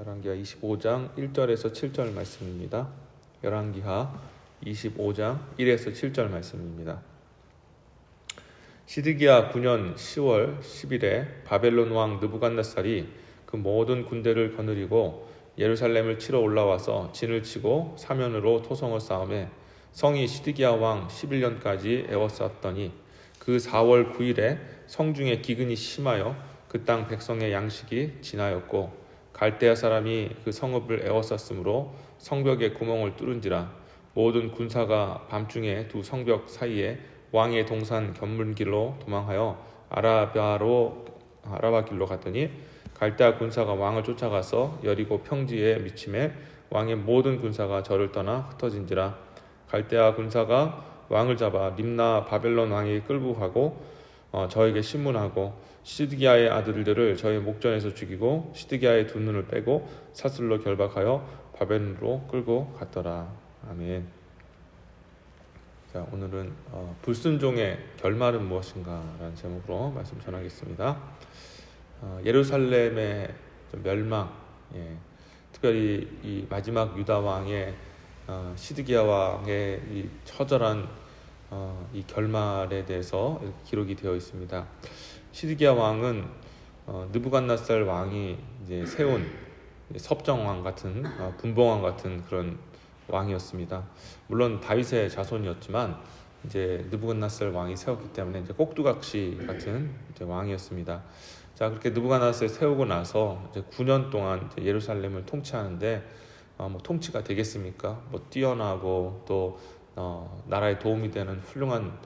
열왕기하 25장 1절에서 7절 말씀입니다. 열왕기하 25장 1에서 7절 말씀입니다. 시드기야 9년 10월 10일에 바벨론 왕 느부갓네살이 그 모든 군대를 거느리고 예루살렘을 치러 올라와서 진을 치고 사면으로 토성을 쌓음에 성이 시드기야 왕 11년까지 에워쌌더니 그 4월 9일에 성중에 기근이 심하여 그 땅 백성의 양식이 지나였고 갈대아 사람이 그 성읍을 에워쌌으므로 성벽에 구멍을 뚫은지라 모든 군사가 밤중에 두 성벽 사이에 왕의 동산 견문길로 도망하여 아라바 길로 갔더니 갈대아 군사가 왕을 쫓아가서 여리고 평지에 미침에 왕의 모든 군사가 저를 떠나 흩어진지라 갈대아 군사가 왕을 잡아 림나 바벨론 왕에게 끌고 가고 저에게 신문하고 시드기야의 아들들을 저의 목전에서 죽이고 시드기야의 두 눈을 빼고 사슬로 결박하여 바벨론으로 끌고 갔더라. 아멘. 자, 오늘은 불순종의 결말은 무엇인가 라는 제목으로 말씀 전하겠습니다. 예루살렘의 멸망, 특별히 이 마지막 유다 왕의 시드기야 왕의 이 처절한 이 결말에 대해서 기록이 되어 있습니다. 시드기야 왕은 느부갓네살 왕이 이제 세운 섭정왕 같은 분봉왕 같은 그런 왕이었습니다. 물론 다윗의 자손이었지만 이제 느부갓네살 왕이 세웠기 때문에 이제 꼭두각시 같은 이제 왕이었습니다. 자, 그렇게 느부갓네살 세우고 나서 이제 9년 동안 이제 예루살렘을 통치하는데 뭐 통치가 되겠습니까? 뭐 뛰어나고 또 나라에 도움이 되는 훌륭한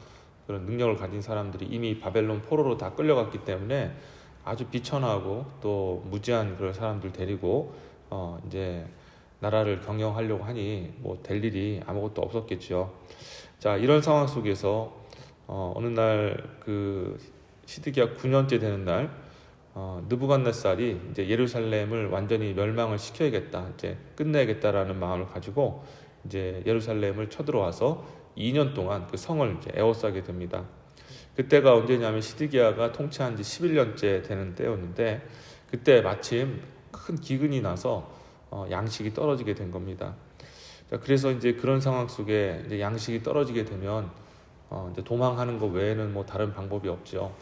그런 능력을 가진 사람들이 이미 바벨론 포로로 다 끌려갔기 때문에 아주 비천하고 또 무지한 그런 사람들 데리고 이제 나라를 경영하려고 하니 뭐 될 일이 아무것도 없었겠죠. 자, 이런 상황 속에서 어느 날 그 시드기야 9년째 되는 날 느부갓네살이 이제 예루살렘을 완전히 멸망을 시켜야겠다, 이제 끝내야겠다라는 마음을 가지고 이제 예루살렘을 쳐들어와서 2년 동안 그 성을 이제 에워싸게 됩니다. 그때가 언제냐면 시드기야가 통치한 지 11년째 되는 때였는데 그때 마침 큰 기근이 나서 양식이 떨어지게 된 겁니다. 자, 그래서 이제 그런 상황 속에 이제 양식이 떨어지게 되면 이제 도망하는 것 외에는 뭐 다른 방법이 없죠.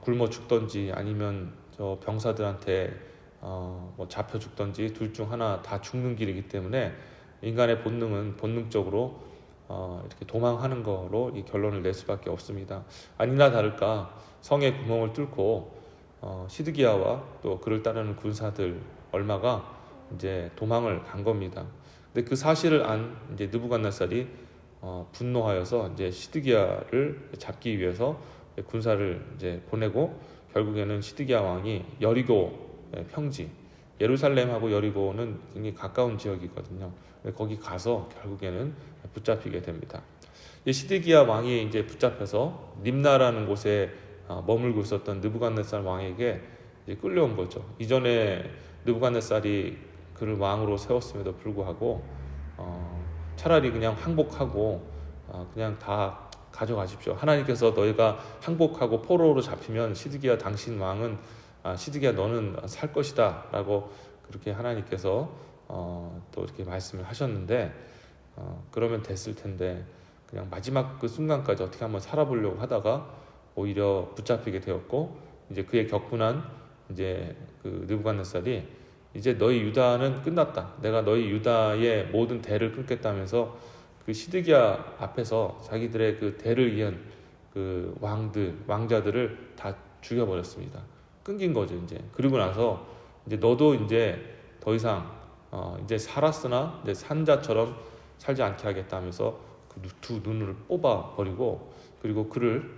굶어 죽던지 아니면 저 병사들한테 뭐 잡혀 죽던지 둘 중 하나 다 죽는 길이기 때문에 인간의 본능은 본능적으로 이렇게 도망하는 거로 이 결론을 낼 수밖에 없습니다. 아니나 다를까 성의 구멍을 뚫고 시드기야와 또 그를 따르는 군사들 얼마가 이제 도망을 간 겁니다. 근데 그 사실을 안 이제 느부갓네살이 분노하여서 이제 시드기야를 잡기 위해서 군사를 이제 보내고 결국에는 시드기야 왕이 여리고 평지, 예루살렘하고 여리고는 굉장히 가까운 지역이거든요. 거기 가서 결국에는 붙잡히게 됩니다. 시드기야 왕이 이제 붙잡혀서 림나라는 곳에 머물고 있었던 느부갓네살 왕에게 이제 끌려온 거죠. 이전에 느부갓네살이 그를 왕으로 세웠음에도 불구하고 차라리 그냥 항복하고 그냥 다 가져가십시오. 하나님께서 너희가 항복하고 포로로 잡히면 시드기야 당신 왕은 시드기야 너는 살 것이다 라고 그렇게 하나님께서 또 이렇게 말씀을 하셨는데 그러면 됐을 텐데 그냥 마지막 그 순간까지 어떻게 한번 살아보려고 하다가 오히려 붙잡히게 되었고 이제 그에 격분한 이제 그 느부갓네살이 이제 너희 유다는 끝났다, 내가 너희 유다의 모든 대를 끊겠다면서 그 시드기야 앞에서 자기들의 그 대를 이은 그 왕자들을 다 죽여버렸습니다. 끊긴 거죠 이제. 그리고 나서 이제 너도 이제 더 이상 이제 살았으나 이제 산자처럼 살지 않게 하겠다면서 그 두 눈을 뽑아 버리고 그리고 그를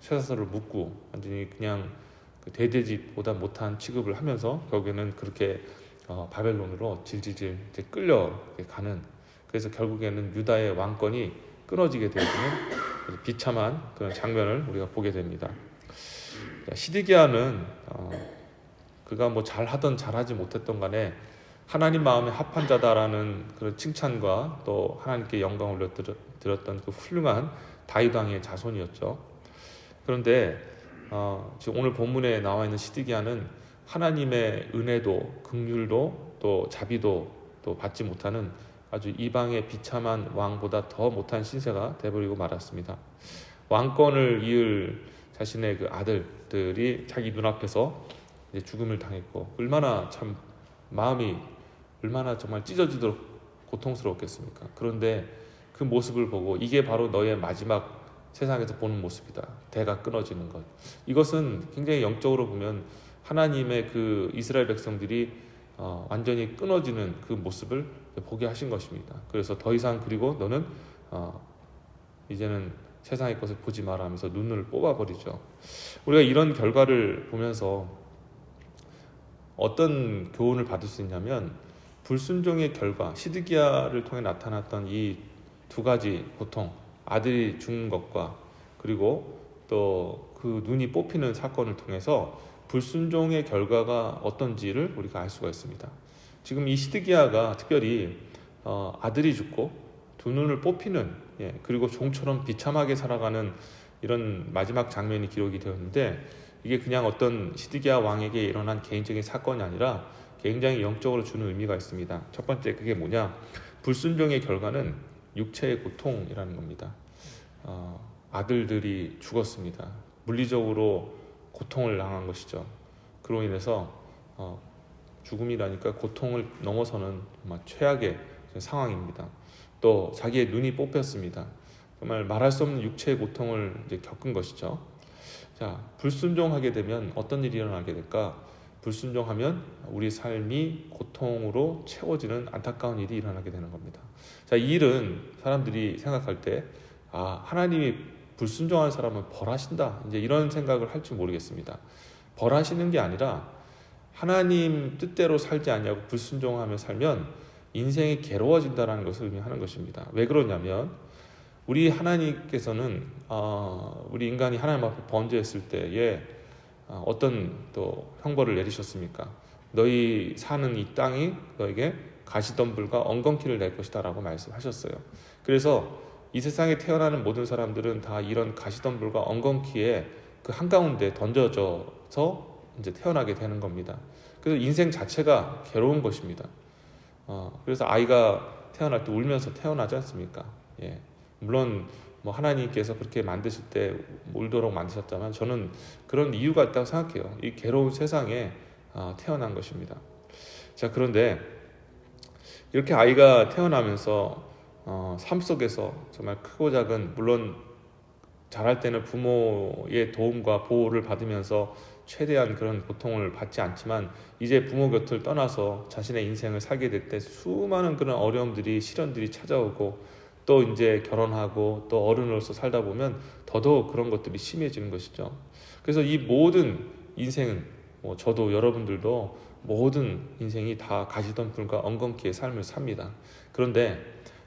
쇠사슬을 묶고 완전히 그냥 그 대돼지보다 못한 취급을 하면서 결국에는 그렇게 바벨론으로 질질질 이제 끌려가는, 그래서 결국에는 유다의 왕권이 끊어지게 되는 비참한 그런 장면을 우리가 보게 됩니다. 시드기야는 그가 뭐 잘하던 잘하지 못했던 간에 하나님 마음에 합한 자다라는 그런 칭찬과 또 하나님께 영광을 올려드렸던 그 훌륭한 다윗 왕의 자손이었죠. 그런데 지금 오늘 본문에 나와 있는 시드기야는 하나님의 은혜도 긍휼도 또 자비도 또 받지 못하는 아주 이방의 비참한 왕보다 더 못한 신세가 되어버리고 말았습니다. 왕권을 이을 자신의 그 아들들이 자기 눈앞에서 이제 죽음을 당했고, 얼마나 참 마음이 얼마나 정말 찢어지도록 고통스러웠겠습니까? 그런데 그 모습을 보고 이게 바로 너의 마지막 세상에서 보는 모습이다. 대가 끊어지는 것. 이것은 굉장히 영적으로 보면 하나님의 그 이스라엘 백성들이 완전히 끊어지는 그 모습을 보게 하신 것입니다. 그래서 더 이상 그리고 너는 이제는 세상의 것을 보지 마라 하면서 눈을 뽑아버리죠. 우리가 이런 결과를 보면서 어떤 교훈을 받을 수 있냐면, 불순종의 결과, 시드기야를 통해 나타났던 이 두 가지 고통, 아들이 죽는 것과 그리고 또 그 눈이 뽑히는 사건을 통해서 불순종의 결과가 어떤지를 우리가 알 수가 있습니다. 지금 이 시드기야가 특별히 아들이 죽고 두 눈을 뽑히는, 그리고 종처럼 비참하게 살아가는 이런 마지막 장면이 기록이 되었는데, 이게 그냥 어떤 시드기야 왕에게 일어난 개인적인 사건이 아니라 굉장히 영적으로 주는 의미가 있습니다. 첫 번째, 그게 뭐냐? 불순종의 결과는 육체의 고통이라는 겁니다. 아들들이 죽었습니다. 물리적으로 고통을 당한 것이죠. 그로 인해서 죽음이라니까 고통을 넘어서는 정말 최악의 상황입니다. 또 자기의 눈이 뽑혔습니다. 정말 말할 수 없는 육체의 고통을 이제 겪은 것이죠. 자, 불순종하게 되면 어떤 일이 일어나게 될까? 불순종하면 우리 삶이 고통으로 채워지는 안타까운 일이 일어나게 되는 겁니다. 자, 이 일은 사람들이 생각할 때 하나님이 불순종한 사람은 벌하신다, 이제 이런 생각을 할지 모르겠습니다. 벌하시는 게 아니라 하나님 뜻대로 살지 아니하고 불순종하며 살면 인생이 괴로워진다는 것을 의미하는 것입니다. 왜 그러냐면, 우리 하나님께서는 우리 인간이 하나님 앞에 범죄했을 때에 어떤 또 형벌을 내리셨습니까? 너희 사는 이 땅이 너에게 가시덤불과 엉겅퀴를 낼 것이다 라고 말씀하셨어요. 그래서 이 세상에 태어나는 모든 사람들은 다 이런 가시덤불과 엉겅퀴에 그 한가운데 던져져서 이제 태어나게 되는 겁니다. 그래서 인생 자체가 괴로운 것입니다. 그래서 아이가 태어날 때 울면서 태어나지 않습니까? 물론 하나님께서 그렇게 만드실 때 울도록 만드셨다면 저는 그런 이유가 있다고 생각해요. 이 괴로운 세상에 태어난 것입니다. 자, 그런데 이렇게 아이가 태어나면서 삶 속에서 정말 크고 작은, 물론 자랄 때는 부모의 도움과 보호를 받으면서 최대한 그런 고통을 받지 않지만, 이제 부모 곁을 떠나서 자신의 인생을 살게 될 때 수많은 그런 어려움들이, 시련들이 찾아오고, 또 이제 결혼하고 또 어른으로서 살다 보면 더더욱 그런 것들이 심해지는 것이죠. 그래서 이 모든 인생은, 저도 여러분들도 모든 인생이 다 가시덤불과 엉겅퀴의 삶을 삽니다. 그런데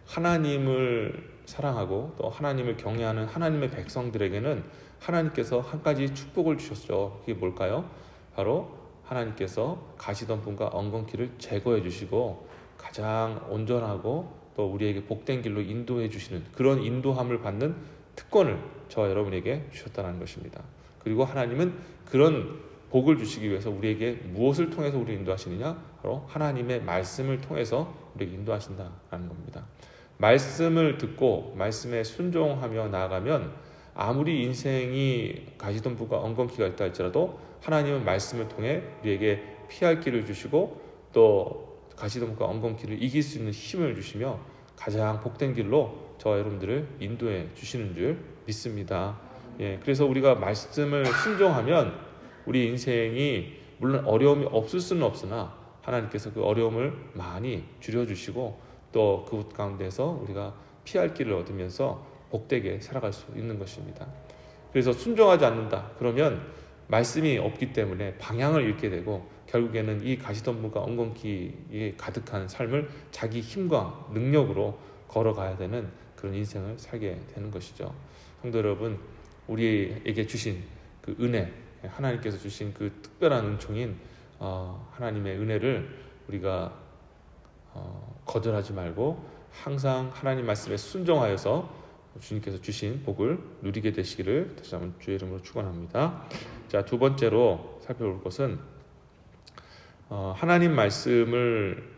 하나님을 사랑하고 또 하나님을 경외하는 하나님의 백성들에게는 하나님께서 한 가지 축복을 주셨죠. 그게 뭘까요? 바로 하나님께서 가시덤불과 엉겅퀴를 제거해 주시고 가장 온전하고 또 우리에게 복된 길로 인도해 주시는, 그런 인도함을 받는 특권을 저와 여러분에게 주셨다는 것입니다. 그리고 하나님은 그런 복을 주시기 위해서 우리에게 무엇을 통해서 우리를 인도하시느냐? 바로 하나님의 말씀을 통해서 우리에게 인도하신다는 겁니다. 말씀을 듣고 말씀에 순종하며 나아가면 아무리 인생이 가시덤불과 엉겅퀴가 있다 할지라도 하나님은 말씀을 통해 우리에게 피할 길을 주시고 또 가시덤불과 엉겅퀴를 이길 수 있는 힘을 주시며 가장 복된 길로 저와 여러분들을 인도해 주시는 줄 믿습니다. 그래서 우리가 말씀을 순종하면 우리 인생이 물론 어려움이 없을 수는 없으나 하나님께서 그 어려움을 많이 줄여주시고 또 그 가운데서 우리가 피할 길을 얻으면서 복되게 살아갈 수 있는 것입니다. 그래서 순종하지 않는다 그러면 말씀이 없기 때문에 방향을 잃게 되고 결국에는 이 가시덤불과 엉겅퀴에 가득한 삶을 자기 힘과 능력으로 걸어가야 되는 그런 인생을 살게 되는 것이죠. 성도 여러분, 우리에게 주신 그 은혜, 하나님께서 주신 그 특별한 은총인 하나님의 은혜를 우리가 거절하지 말고 항상 하나님 말씀에 순종하여서 주님께서 주신 복을 누리게 되시기를 다시 한번 주의 이름으로 축원합니다. 자, 두 번째로 살펴볼 것은 하나님 말씀을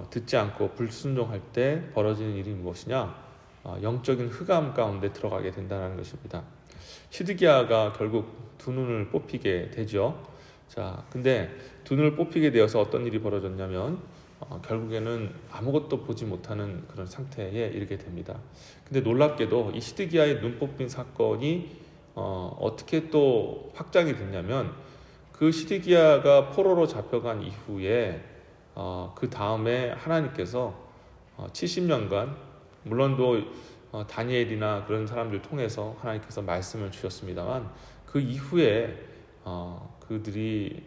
듣지 않고 불순종할 때 벌어지는 일이 무엇이냐? 영적인 흑암 가운데 들어가게 된다는 것입니다. 시드기야가 결국 두 눈을 뽑히게 되죠. 자, 근데 두 눈을 뽑히게 되어서 어떤 일이 벌어졌냐면 결국에는 아무것도 보지 못하는 그런 상태에 이르게 됩니다. 근데 놀랍게도 이 시드기야의 눈 뽑힌 사건이 어떻게 또 확장이 됐냐면 그 시드기야가 포로로 잡혀간 이후에 그 다음에 하나님께서 70년간 물론 또 다니엘이나 그런 사람들 통해서 하나님께서 말씀을 주셨습니다만 그 이후에 그들이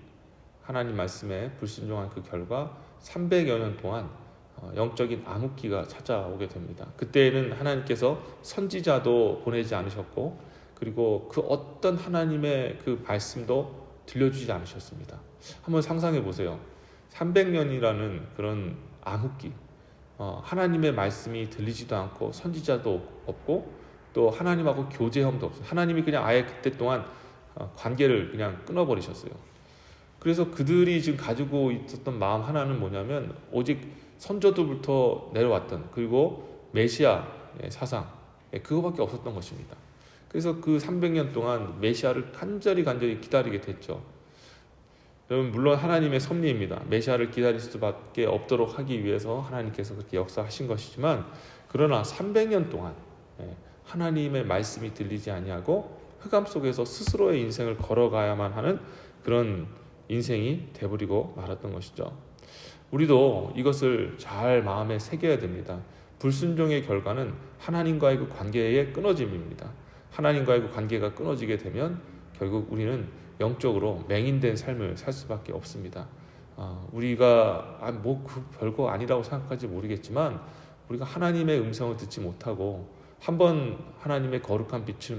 하나님 말씀에 불순종한 그 결과 300여 년 동안 영적인 암흑기가 찾아오게 됩니다. 그때에는 하나님께서 선지자도 보내지 않으셨고 그리고 그 어떤 하나님의 그 말씀도 들려주지 않으셨습니다. 한번 상상해 보세요. 300년이라는 그런 암흑기, 하나님의 말씀이 들리지도 않고 선지자도 없고 또 하나님하고 교제형도 없어요. 하나님이 그냥 아예 그때 동안 관계를 그냥 끊어버리셨어요. 그래서 그들이 지금 가지고 있었던 마음 하나는 뭐냐면 오직 선조들부터 내려왔던 그리고 메시아의 사상 그거밖에 없었던 것입니다. 그래서 그 300년 동안 메시아를 간절히 기다리게 됐죠. 여러분 물론 하나님의 섭리입니다. 메시아를 기다릴 수밖에 없도록 하기 위해서 하나님께서 그렇게 역사하신 것이지만 그러나 300년 동안 하나님의 말씀이 들리지 아니하고 흑암 속에서 스스로의 인생을 걸어가야만 하는 그런 인생이 돼버리고 말았던 것이죠. 우리도 이것을 잘 마음에 새겨야 됩니다. 불순종의 결과는 하나님과의 그 관계의 끊어짐입니다. 하나님과의 그 관계가 끊어지게 되면 결국 우리는 영적으로 맹인된 삶을 살 수밖에 없습니다. 우리가 그 별거 아니라고 생각할지 모르겠지만 우리가 하나님의 음성을 듣지 못하고 한번 하나님의 거룩한 빛을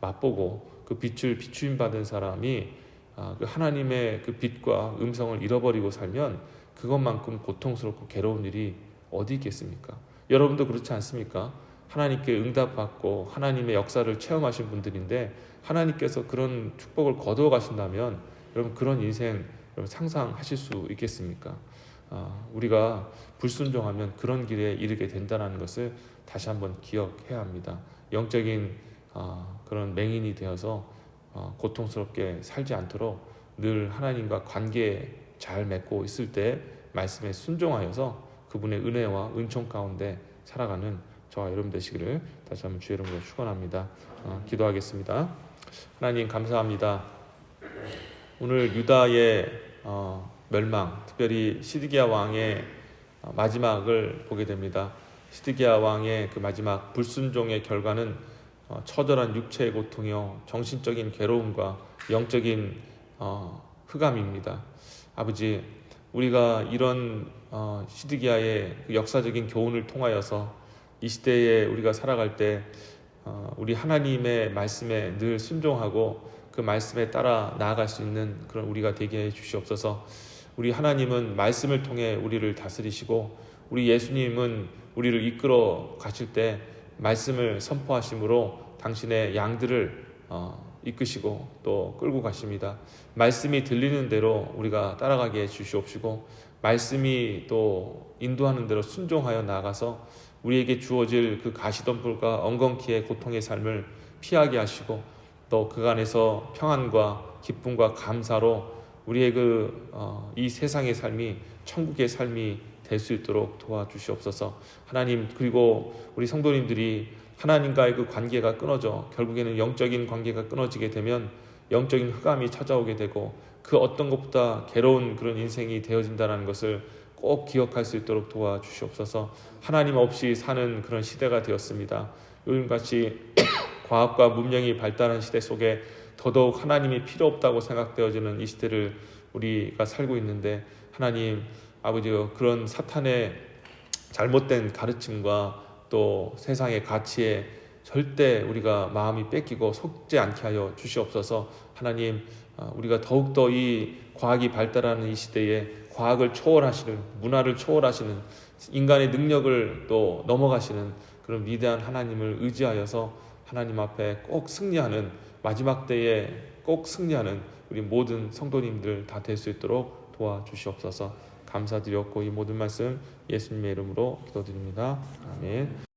맛보고 그 빛을 비추임 받은 사람이 그 하나님의 그 빛과 음성을 잃어버리고 살면 그것만큼 고통스럽고 괴로운 일이 어디 있겠습니까? 여러분도 그렇지 않습니까? 하나님께 응답받고 하나님의 역사를 체험하신 분들인데 하나님께서 그런 축복을 거두어 가신다면 여러분 그런 인생 여러분 상상하실 수 있겠습니까? 우리가 불순종하면 그런 길에 이르게 된다는 것을 다시 한번 기억해야 합니다. 영적인 그런 맹인이 되어서 고통스럽게 살지 않도록 늘 하나님과 관계 잘 맺고 있을 때 말씀에 순종하여서 그분의 은혜와 은총 가운데 살아가는 저와 여러분 되시기를 다시 한번 주의 이름으로 축원합니다. 기도하겠습니다. 하나님 감사합니다. 오늘 유다의 멸망, 특별히 시드기야 왕의 마지막을 보게 됩니다. 시드기야 왕의 그 마지막 불순종의 결과는 처절한 육체의 고통이요 정신적인 괴로움과 영적인 흑암입니다. 아버지, 우리가 이런 시드기야의 그 역사적인 교훈을 통하여서 이 시대에 우리가 살아갈 때 우리 하나님의 말씀에 늘 순종하고 그 말씀에 따라 나아갈 수 있는 그런 우리가 되게 해 주시옵소서. 우리 하나님은 말씀을 통해 우리를 다스리시고 우리 예수님은 우리를 이끌어 가실 때 말씀을 선포하심으로 당신의 양들을 이끄시고 또 끌고 가십니다. 말씀이 들리는 대로 우리가 따라가게 해 주시옵시고 말씀이 또 인도하는 대로 순종하여 나아가서 우리에게 주어질 그 가시덤불과 엉겅퀴의 고통의 삶을 피하게 하시고 또 그간에서 평안과 기쁨과 감사로 우리의 이 세상의 삶이 천국의 삶이 될 수 있도록 도와주시옵소서. 하나님, 그리고 우리 성도님들이 하나님과의 그 관계가 끊어져 결국에는 영적인 관계가 끊어지게 되면 영적인 흑암이 찾아오게 되고 그 어떤 것보다 괴로운 그런 인생이 되어진다는 것을 꼭 기억할 수 있도록 도와주시옵소서. 하나님 없이 사는 그런 시대가 되었습니다. 요즘같이 과학과 문명이 발달한 시대 속에 더더욱 하나님이 필요 없다고 생각되어지는 이 시대를 우리가 살고 있는데 하나님 아버지요, 그런 사탄의 잘못된 가르침과 또 세상의 가치에 절대 우리가 마음이 뺏기고 속지 않게 하여 주시옵소서. 하나님, 우리가 더욱더 이 과학이 발달하는 이 시대에 과학을 초월하시는, 문화를 초월하시는, 인간의 능력을 또 넘어가시는 그런 위대한 하나님을 의지하여서 하나님 앞에 꼭 승리하는, 마지막 때에 꼭 승리하는 우리 모든 성도님들 다 될 수 있도록 도와주시옵소서. 감사드렸고 이 모든 말씀 예수님의 이름으로 기도드립니다. 아멘.